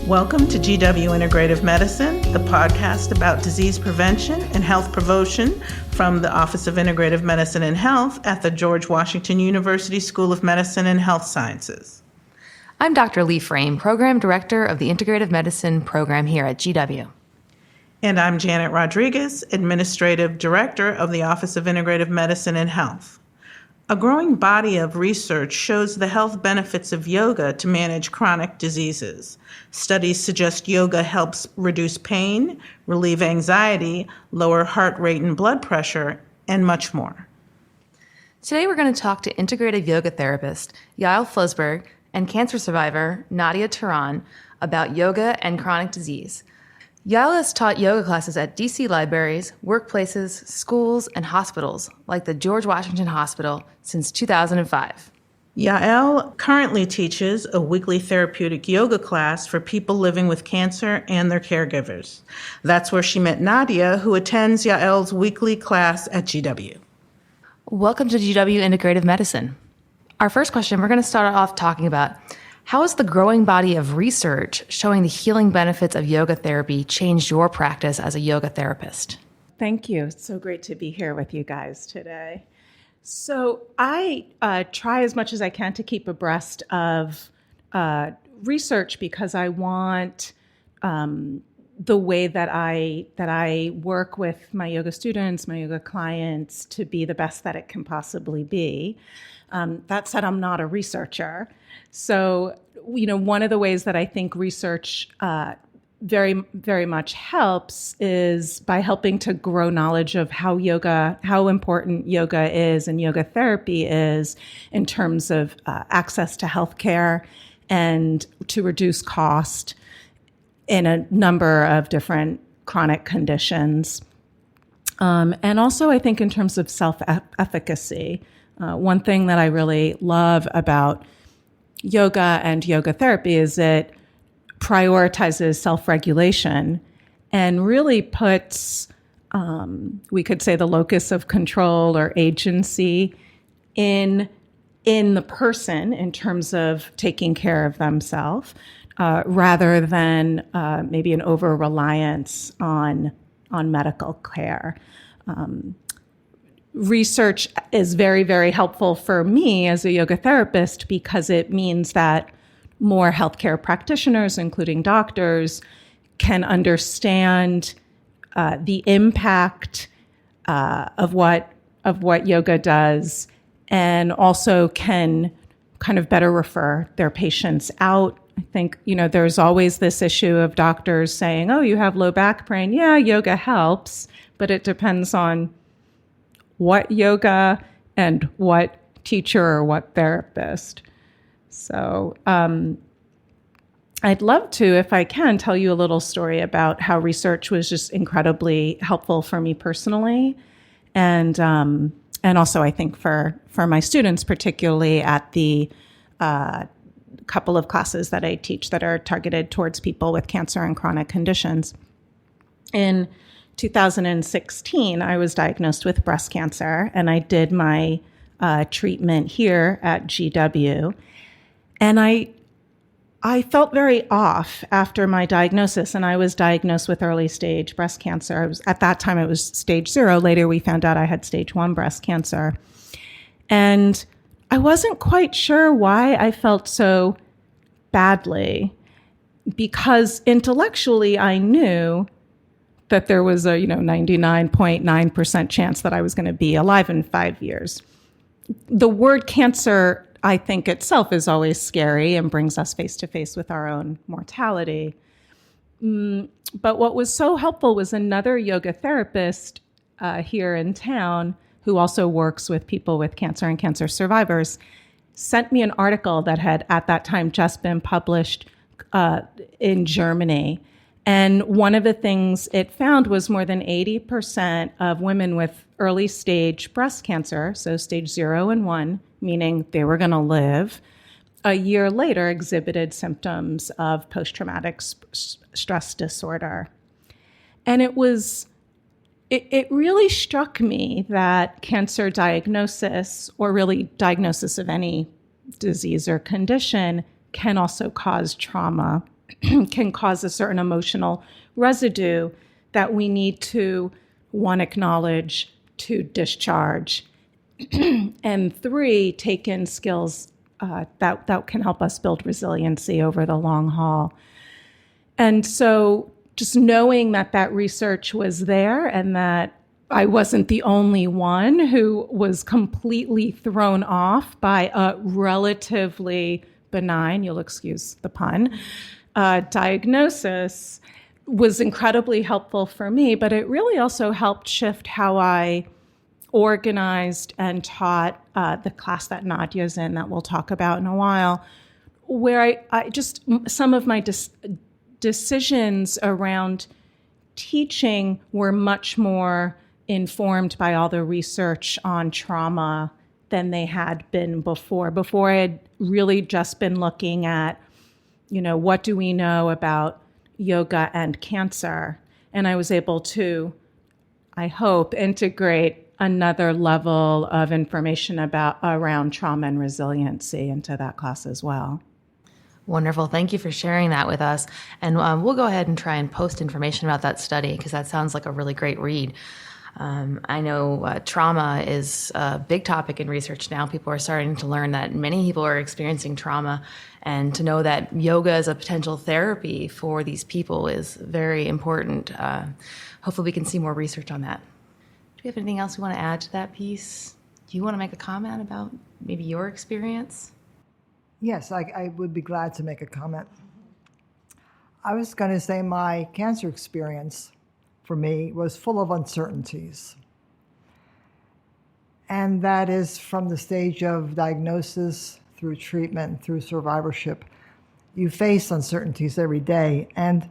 Welcome to GW Integrative Medicine, the podcast about disease prevention and health promotion from the Office of Integrative Medicine and Health at the George Washington University School of Medicine and Health Sciences. I'm Dr. Lee Frame, Program Director of the Integrative Medicine Program here at GW. And I'm Janet Rodriguez, Administrative Director of the Office of Integrative Medicine and Health. A growing body of research shows the health benefits of yoga to manage chronic diseases. Studies suggest yoga helps reduce pain, relieve anxiety, lower heart rate and blood pressure, and much more. Today we're going to talk to integrative yoga therapist Yael Flusberg and cancer survivor Nadia Taran about yoga and chronic disease. Yael has taught yoga classes at DC libraries, workplaces, schools, and hospitals like the George Washington Hospital since 2005. Yael currently teaches a weekly therapeutic yoga class for people living with cancer and their caregivers. That's where she met Nadia, who attends Yael's weekly class at GW. Welcome to GW Integrative Medicine. Our first question, we're going to start off talking about how has the growing body of research showing the healing benefits of yoga therapy changed your practice as a yoga therapist? Thank you. It's so great to be here with you guys today. So I try as much as I can to keep abreast of research because I want the way that I work with my yoga students, my yoga clients, to be the best that it can possibly be. That said, I'm not a researcher. So, one of the ways that I think research very, very much helps is by helping to grow knowledge of how important yoga is and yoga therapy is in terms of access to healthcare and to reduce cost in a number of different chronic conditions. And also, I think in terms of self-efficacy. One thing that I really love about yoga and yoga therapy is it prioritizes self-regulation and really puts, we could say, the locus of control or agency in the person in terms of taking care of themselves, rather than maybe an over-reliance on medical care. Research is very, very helpful for me as a yoga therapist because it means that more healthcare practitioners, including doctors, can understand the impact of what yoga does, and also can kind of better refer their patients out. I think, there's always this issue of doctors saying, "Oh, you have low back pain. Yeah, yoga helps," but it depends on what yoga and what teacher or what therapist. So I'd love to, if I can, tell you a little story about how research was just incredibly helpful for me personally, and also I think for my students, particularly at the couple of classes that I teach that are targeted towards people with cancer and chronic conditions. In 2016, I was diagnosed with breast cancer, and I did my treatment here at GW. And I felt very off after my diagnosis, and I was diagnosed with early stage breast cancer. At that time, it was stage 0. Later, we found out I had stage 1 breast cancer. And I wasn't quite sure why I felt so badly, because intellectually I knew that there was a 99.9% chance that I was going to be alive in 5 years. The word cancer, I think itself, is always scary and brings us face to face with our own mortality. But what was so helpful was another yoga therapist here in town who also works with people with cancer and cancer survivors sent me an article that had at that time just been published in Germany. And one of the things it found was more than 80% of women with early stage breast cancer, so stage 0 and 1, meaning they were going to live, a year later exhibited symptoms of post-traumatic stress disorder. And it really struck me that cancer diagnosis, or really diagnosis of any disease or condition, can also cause trauma can cause a certain emotional residue that we need to, one, acknowledge, two, discharge, and three, take in skills that can help us build resiliency over the long haul. And so just knowing that research was there and that I wasn't the only one who was completely thrown off by a relatively benign, you'll excuse the pun, diagnosis was incredibly helpful for me, but it really also helped shift how I organized and taught the class that Nadia's in that we'll talk about in a while, where I just, some of my decisions around teaching were much more informed by all the research on trauma than they had been before. Before I had really just been looking at, what do we know about yoga and cancer? And I was able to, I hope, integrate another level of information around trauma and resiliency into that class as well. Wonderful. Thank you for sharing that with us. And we'll go ahead and try and post information about that study because that sounds like a really great read. I know trauma is a big topic in research now. People are starting to learn that many people are experiencing trauma, and to know that yoga is a potential therapy for these people is very important. Hopefully we can see more research on that. Do we have anything else we want to add to that piece? Do you want to make a comment about maybe your experience? Yes, I would be glad to make a comment. I was going to say my cancer experience for me was full of uncertainties. And that is from the stage of diagnosis through treatment, through survivorship. You face uncertainties every day, and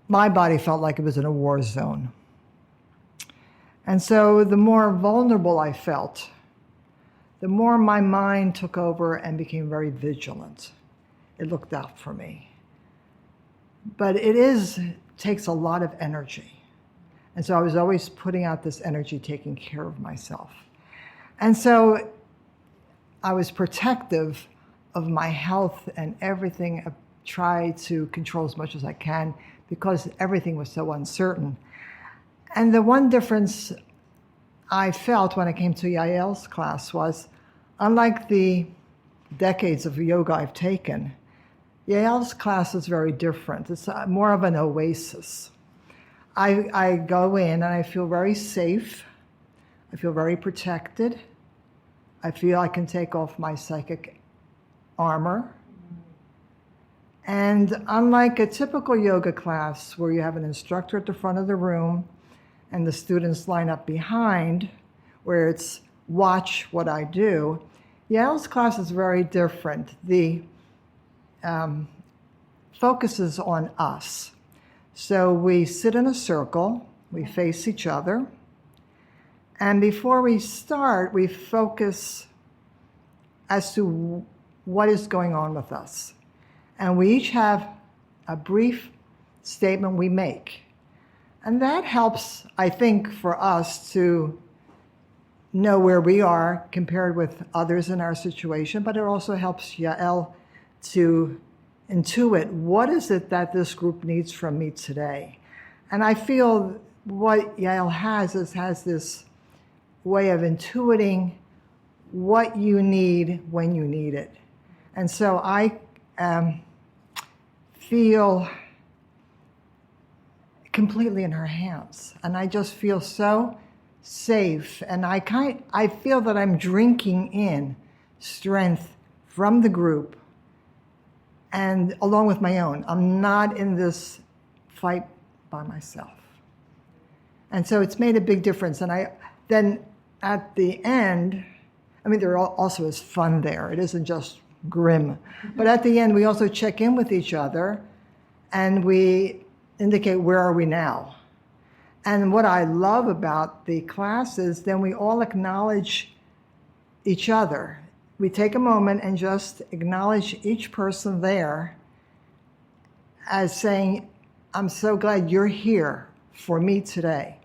my body felt like it was in a war zone. And so the more vulnerable I felt, the more my mind took over and became very vigilant. It looked out for me. But it takes a lot of energy. And so I was always putting out this energy, taking care of myself. And so I was protective of my health and everything. I tried to control as much as I can because everything was so uncertain. And the one difference I felt when I came to Yael's class was, unlike the decades of yoga I've taken, Yael's class is very different. It's more of an oasis. I go in and I feel very safe. I feel very protected. I feel I can take off my psychic armor. And unlike a typical yoga class where you have an instructor at the front of the room and the students line up behind, where it's watch what I do, Yael's class is very different. The focuses on us. So we sit in a circle, we face each other, and before we start, we focus as to what is going on with us. And we each have a brief statement we make. And that helps, I think, for us to know where we are compared with others in our situation, but it also helps Yael to intuit what is it that this group needs from me today. And I feel what Yael has this way of intuiting what you need when you need it. And so I feel completely in her hands, and I just feel so safe, and I feel that I'm drinking in strength from the group and along with my own. I'm not in this fight by myself. And so it's made a big difference. And then at the end, there also is fun there. It isn't just grim. But at the end, we also check in with each other and we indicate where are we now. And what I love about the class is then we all acknowledge each other. We take a moment and just acknowledge each person there as saying, I'm so glad you're here for me today.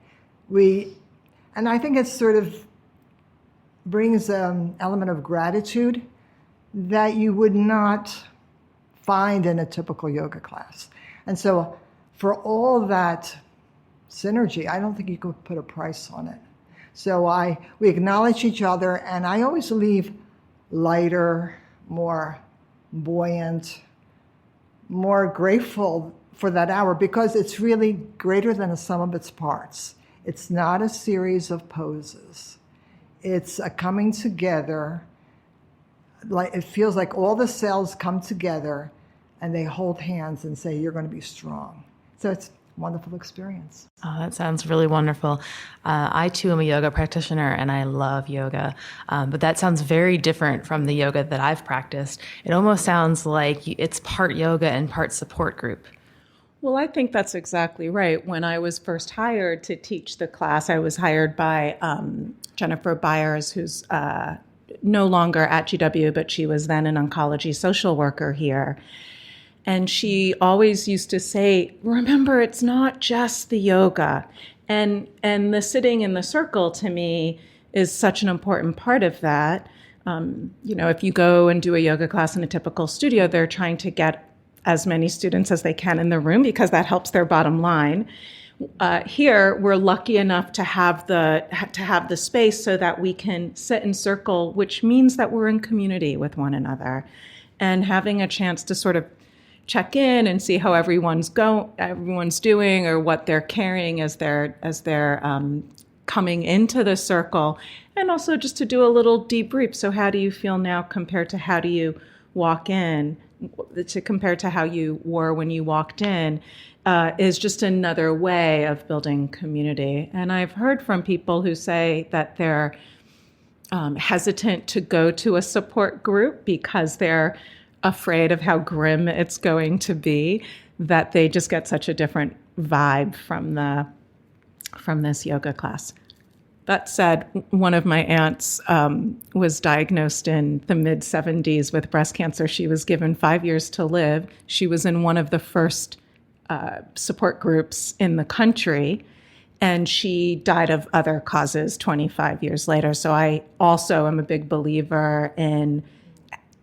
And I think it sort of brings an element of gratitude that you would not find in a typical yoga class. And so for all that synergy, I don't think you could put a price on it. So we acknowledge each other, and I always leave lighter, more buoyant, more grateful for that hour, because it's really greater than the sum of its parts. It's not a series of poses. It's a coming together. Like it feels like all the cells come together and they hold hands and say, you're going to be strong. So it's a wonderful experience. Oh, that sounds really wonderful. I too am a yoga practitioner and I love yoga, but that sounds very different from the yoga that I've practiced. It almost sounds like it's part yoga and part support group. Well, I think that's exactly right. When I was first hired to teach the class, I was hired by Jennifer Byers, who's no longer at GW, but she was then an oncology social worker here. And she always used to say, remember, it's not just the yoga. And the sitting in the circle, to me, is such an important part of that. If you go and do a yoga class in a typical studio, they're trying to get as many students as they can in the room because that helps their bottom line. Here, we're lucky enough to have the space so that we can sit in circle, which means that we're in community with one another, and having a chance to sort of check in and see how everyone's doing, or what they're carrying as they're coming into the circle, and also just to do a little debrief. So, how do you feel now compared to how do you walk in? Compared to how you were when you walked in, is just another way of building community. And I've heard from people who say that they're hesitant to go to a support group because they're afraid of how grim it's going to be, that they just get such a different vibe from this yoga class. That said, one of my aunts was diagnosed in the mid-70s with breast cancer. She was given 5 years to live. She was in one of the first support groups in the country, and she died of other causes 25 years later. So I also am a big believer in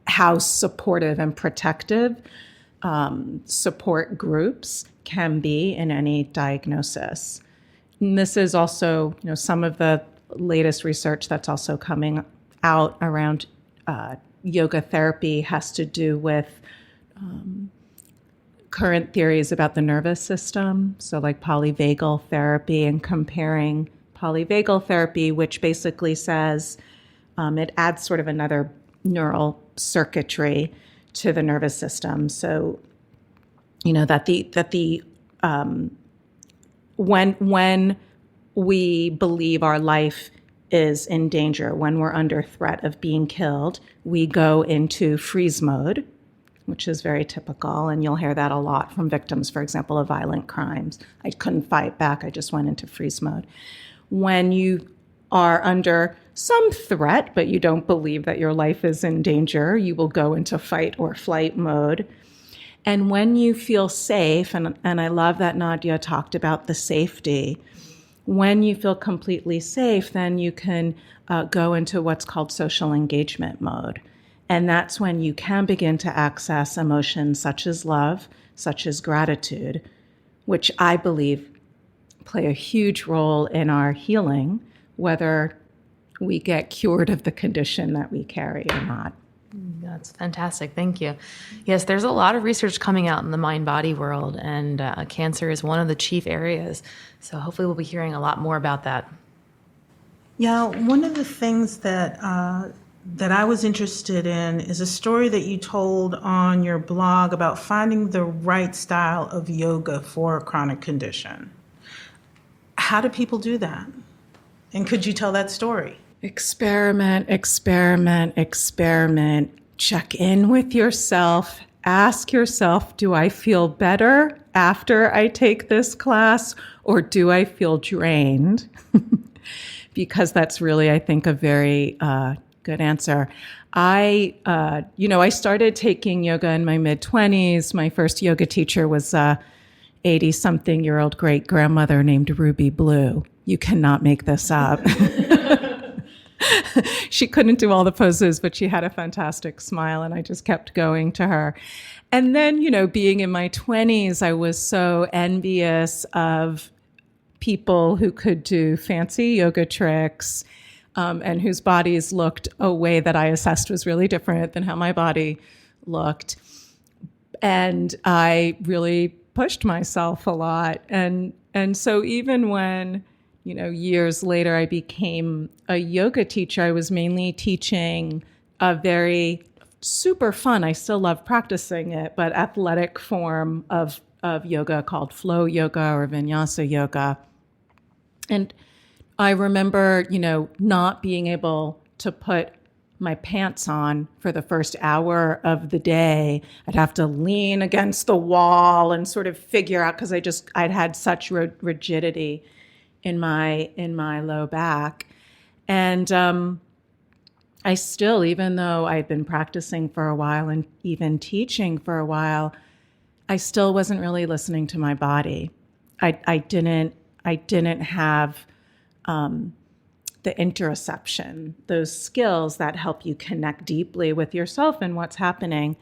how supportive and protective support groups can be in any diagnosis. And this is also, some of the latest research that's also coming out around yoga therapy has to do with current theories about the nervous system. So like polyvagal therapy, and comparing polyvagal therapy, which basically says it adds sort of another neural circuitry to the nervous system. So, when we believe our life is in danger, when we're under threat of being killed, we go into freeze mode, which is very typical. And you'll hear that a lot from victims, for example, of violent crimes. I couldn't fight back. I just went into freeze mode. When you are under some threat, but you don't believe that your life is in danger, you will go into fight or flight mode. And when you feel safe, and I love that Nadia talked about the safety, when you feel completely safe, then you can go into what's called social engagement mode. And that's when you can begin to access emotions such as love, such as gratitude, which I believe play a huge role in our healing, whether we get cured of the condition that we carry or not. That's fantastic. Thank you. Yes, there's a lot of research coming out in the mind-body world, and cancer is one of the chief areas. So hopefully we'll be hearing a lot more about that. Yeah, one of the things that I was interested in is a story that you told on your blog about finding the right style of yoga for a chronic condition. How do people do that? And could you tell that story? Experiment, experiment, experiment. Check in with yourself. Ask yourself, do I feel better after I take this class, or do I feel drained? Because that's really, I think, a very good answer. I started taking yoga in my mid-20s. My first yoga teacher was a 80-something-year-old great-grandmother named Ruby Blue. You cannot make this up. She couldn't do all the poses, but she had a fantastic smile, and I just kept going to her. And then, being in my 20s, I was so envious of people who could do fancy yoga tricks, and whose bodies looked a way that I assessed was really different than how my body looked. And I really pushed myself a lot. And so even when, years later I became a yoga teacher, I was mainly teaching a very super fun, I still love practicing it, but athletic form of yoga called flow yoga or vinyasa yoga. And I remember, not being able to put my pants on for the first hour of the day. I'd have to lean against the wall and sort of figure out, because I'd had such rigidity in my low back. And I still, even though I'd been practicing for a while and even teaching for a while, I still wasn't really listening to my body. I didn't have the interoception, those skills that help you connect deeply with yourself and what's happening.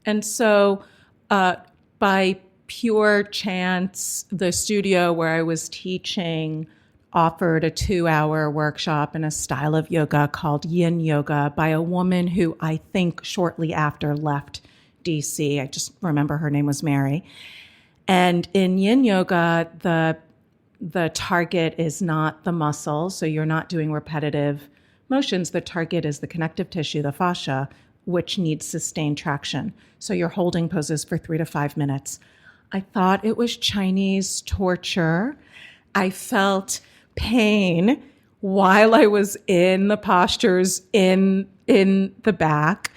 And so by pure chance, the studio where I was teaching offered a 2-hour workshop in a style of yoga called Yin Yoga by a woman who I think shortly after left DC. I just remember her name was Mary. And in Yin Yoga, the target is not the muscle, so you're not doing repetitive motions. The target is the connective tissue, the fascia, which needs sustained traction. So you're holding poses for 3 to 5 minutes. I thought it was Chinese torture. I felt pain while I was in the postures in the back,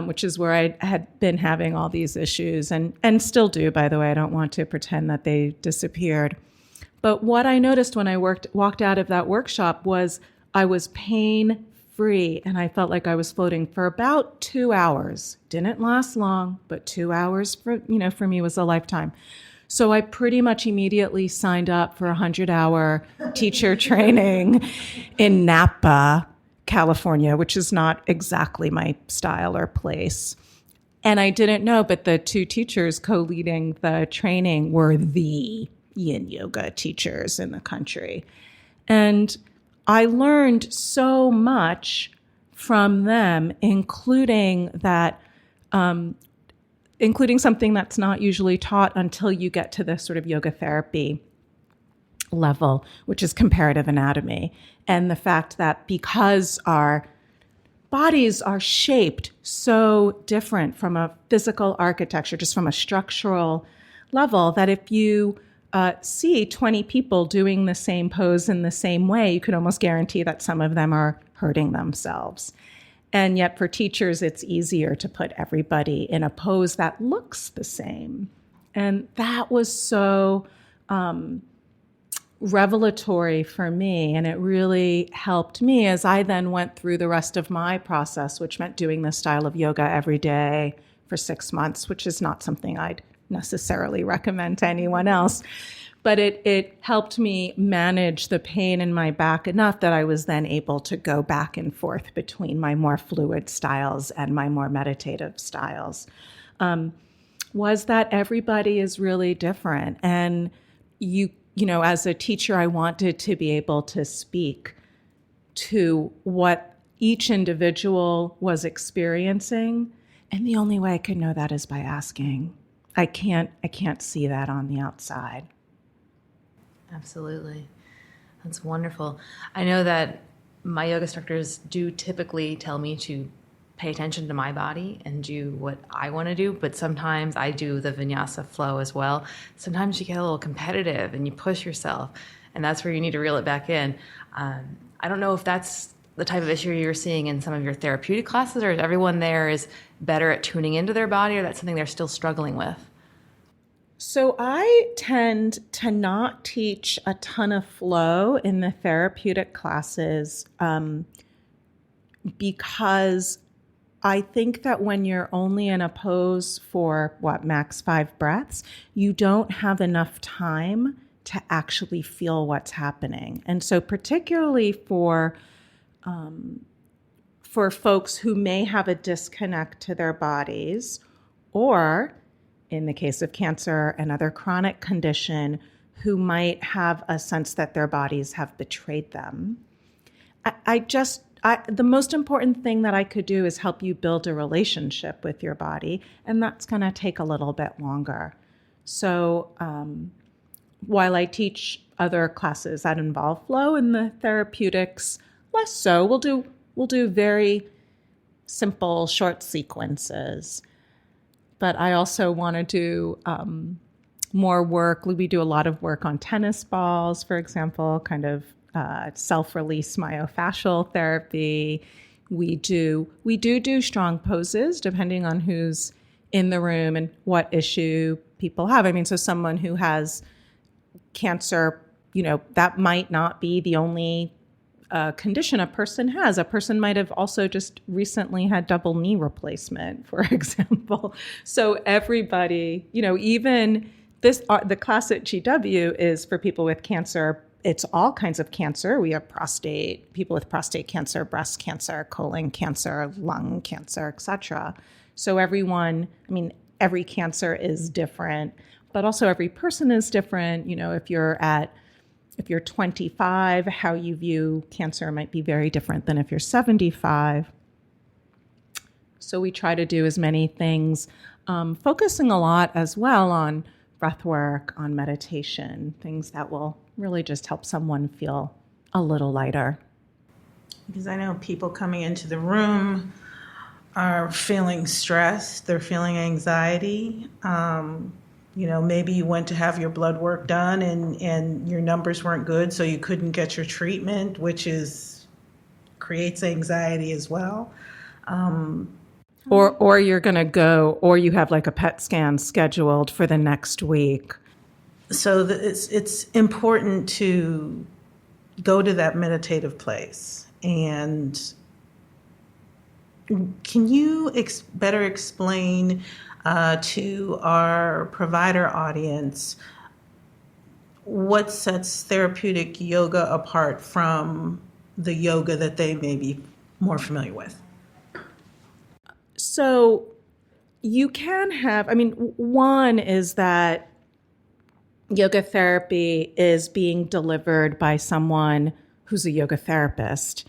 which is where I had been having all these issues and still do, by the way. I don't want to pretend that they disappeared. But what I noticed when I walked out of that workshop was I was pain-free, and I felt like I was floating for about 2 hours. Didn't last long, but 2 hours for me was a lifetime. So I pretty much immediately signed up for a 100-hour teacher training in Napa, California, which is not exactly my style or place. And I didn't know, but the 2 teachers co-leading the training were the Yin Yoga teachers in the country. And I learned so much from them, including something that's not usually taught until you get to this sort of yoga therapy level, which is comparative anatomy. And the fact that because our bodies are shaped so different from a physical architecture, just from a structural level, that if you see 20 people doing the same pose in the same way, you could almost guarantee that some of them are hurting themselves. And yet for teachers, it's easier to put everybody in a pose that looks the same. And that was so revelatory for me. And it really helped me as I then went through the rest of my process, which meant doing this style of yoga every day for 6 months, which is not something I'd necessarily recommend to anyone else. But it helped me manage the pain in my back enough that I was then able to go back and forth between my more fluid styles and my more meditative styles. Was that everybody is really different. And you know, as a teacher, I wanted to be able to speak to what each individual was experiencing. And the only way I could know that is by asking. I can't see that on the outside. Absolutely. That's wonderful. I know that my yoga instructors do typically tell me to pay attention to my body and do what I want to do, but sometimes I do the vinyasa flow as well. Sometimes you get a little competitive and you push yourself, and that's where you need to reel it back in. I don't know if that's the type of issue you're seeing in some of your therapeutic classes, or is everyone there is better at tuning into their body, or that's something they're still struggling with? So I tend to not teach a ton of flow in the therapeutic classes because I think that when you're only in a pose for max 5 breaths, you don't have enough time to actually feel what's happening. And so particularly for for folks who may have a disconnect to their bodies, or in the case of cancer, another chronic condition, who might have a sense that their bodies have betrayed them. The most important thing that I could do is help you build a relationship with your body, and that's going to take a little bit longer. So while I teach other classes that involve flow and the therapeutics, less so, we'll do very simple, short sequences. But I also want to do more work. We do a lot of work on tennis balls, for example, kind of self-release myofascial therapy. We do strong poses depending on who's in the room and what issue people have. I mean, so someone who has cancer, that might not be the only condition a person has. A person might have also just recently had double knee replacement, for example. So everybody, even this, the class at GW is for people with cancer. It's all kinds of cancer. We have people with prostate cancer, breast cancer, colon cancer, lung cancer, etc. So everyone, every cancer is different, but also every person is different. If you're 25, how you view cancer might be very different than if you're 75. So we try to do as many things, focusing a lot as well on breath work, on meditation, things that will really just help someone feel a little lighter. Because I know people coming into the room are feeling stressed, they're feeling anxiety. Maybe you went to have your blood work done and your numbers weren't good, so you couldn't get your treatment, which creates anxiety as well. Or you're going to go, or you have like a PET scan scheduled for the next week. So it's important to go to that meditative place. And can you better explain to our provider audience what sets therapeutic yoga apart from the yoga that they may be more familiar with? So you can have, one is that yoga therapy is being delivered by someone who's a yoga therapist.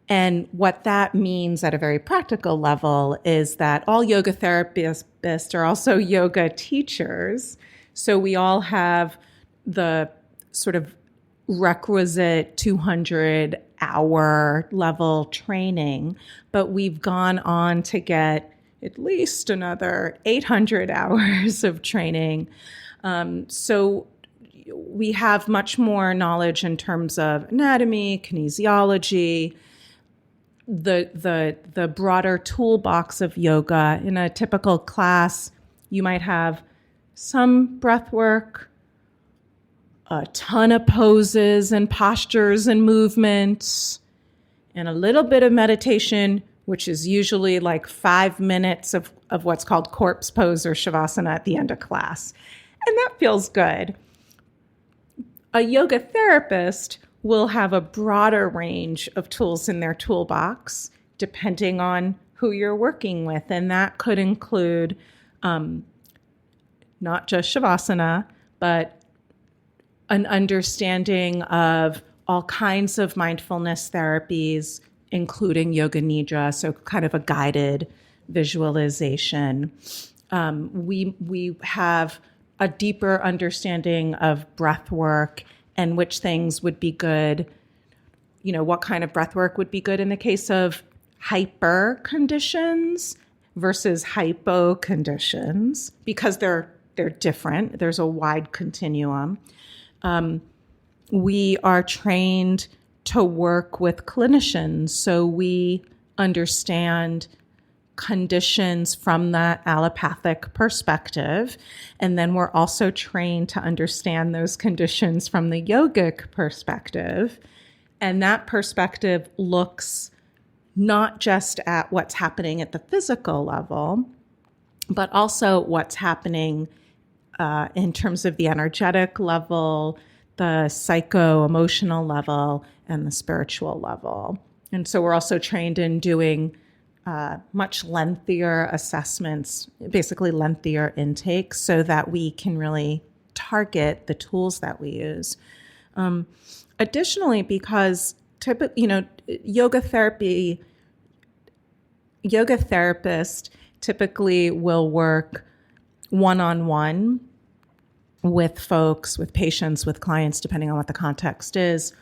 And what that means at a very practical level is that all yoga therapists are also yoga teachers. So we all have the sort of requisite 200-hour level training, but we've gone on to get at least another 800 hours of training. So we have much more knowledge in terms of anatomy, kinesiology, the broader toolbox of yoga. In a typical class, you might have some breath work, a ton of poses and postures and movements, and a little bit of meditation, which is usually like 5 minutes of what's called corpse pose or shavasana at the end of class. And that feels good. A yoga therapist will have a broader range of tools in their toolbox, depending on who you're working with. And that could include not just shavasana, but an understanding of all kinds of mindfulness therapies, including yoga nidra, so kind of a guided visualization. We have a deeper understanding of breath work and which things would be good, what kind of breath work would be good in the case of hyper conditions versus hypo conditions, because they're different. There's a wide continuum. We are trained to work with clinicians, so we understand conditions from that allopathic perspective. And then we're also trained to understand those conditions from the yogic perspective. And that perspective looks not just at what's happening at the physical level, but also what's happening in terms of the energetic level, the psycho-emotional level, and the spiritual level. And so we're also trained in doing much lengthier assessments, basically lengthier intakes, so that we can really target the tools that we use. Additionally, because yoga therapists typically will work one-on-one with folks, with patients, with clients, depending on what the context is,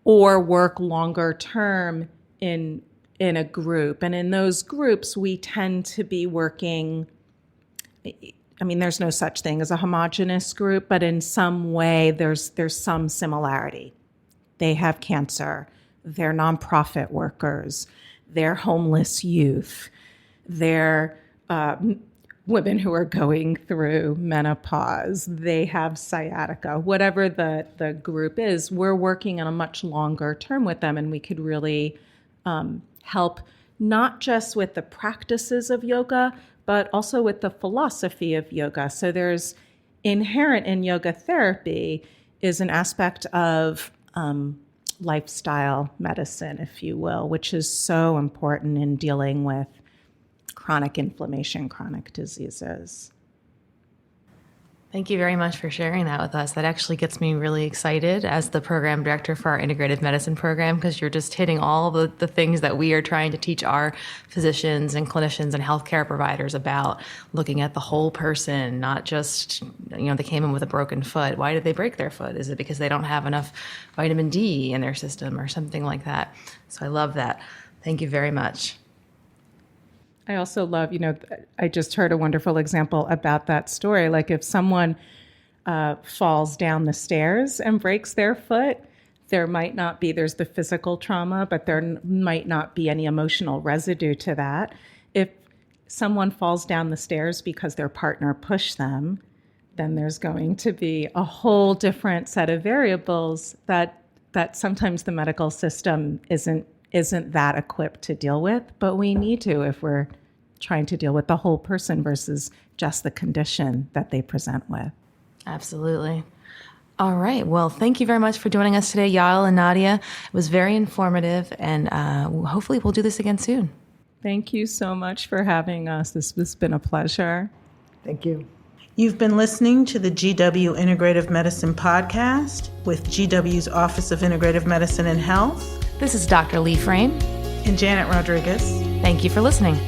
or work longer term in a group. And in those groups, we tend to be working, there's no such thing as a homogenous group, but in some way there's some similarity. They have cancer, they're nonprofit workers, they're homeless youth, they're women who are going through menopause, they have sciatica, whatever the group is, we're working on a much longer term with them, and we could really help not just with the practices of yoga, but also with the philosophy of yoga. So there's inherent in yoga therapy is an aspect of lifestyle medicine, if you will, which is so important in dealing with chronic inflammation, chronic diseases. Thank you very much for sharing that with us. That actually gets me really excited as the program director for our integrative medicine program, because you're just hitting all the things that we are trying to teach our physicians and clinicians and healthcare providers about, looking at the whole person, not just, they came in with a broken foot. Why did they break their foot? Is it because they don't have enough vitamin D in their system or something like that? So I love that. Thank you very much. I also love, I just heard a wonderful example about that story. Like if someone falls down the stairs and breaks their foot, there's the physical trauma, but there might not be any emotional residue to that. If someone falls down the stairs because their partner pushed them, then there's going to be a whole different set of variables that sometimes the medical system isn't that equipped to deal with, but we need to if we're trying to deal with the whole person versus just the condition that they present with. Absolutely. All right. Well, thank you very much for joining us today, Yael and Nadia. It was very informative, and hopefully we'll do this again soon. Thank you so much for having us. This has been a pleasure. Thank you. You've been listening to the GW Integrative Medicine Podcast with GW's Office of Integrative Medicine and Health. This is Dr. Lee Frame And Janet Rodriguez. Thank you for listening.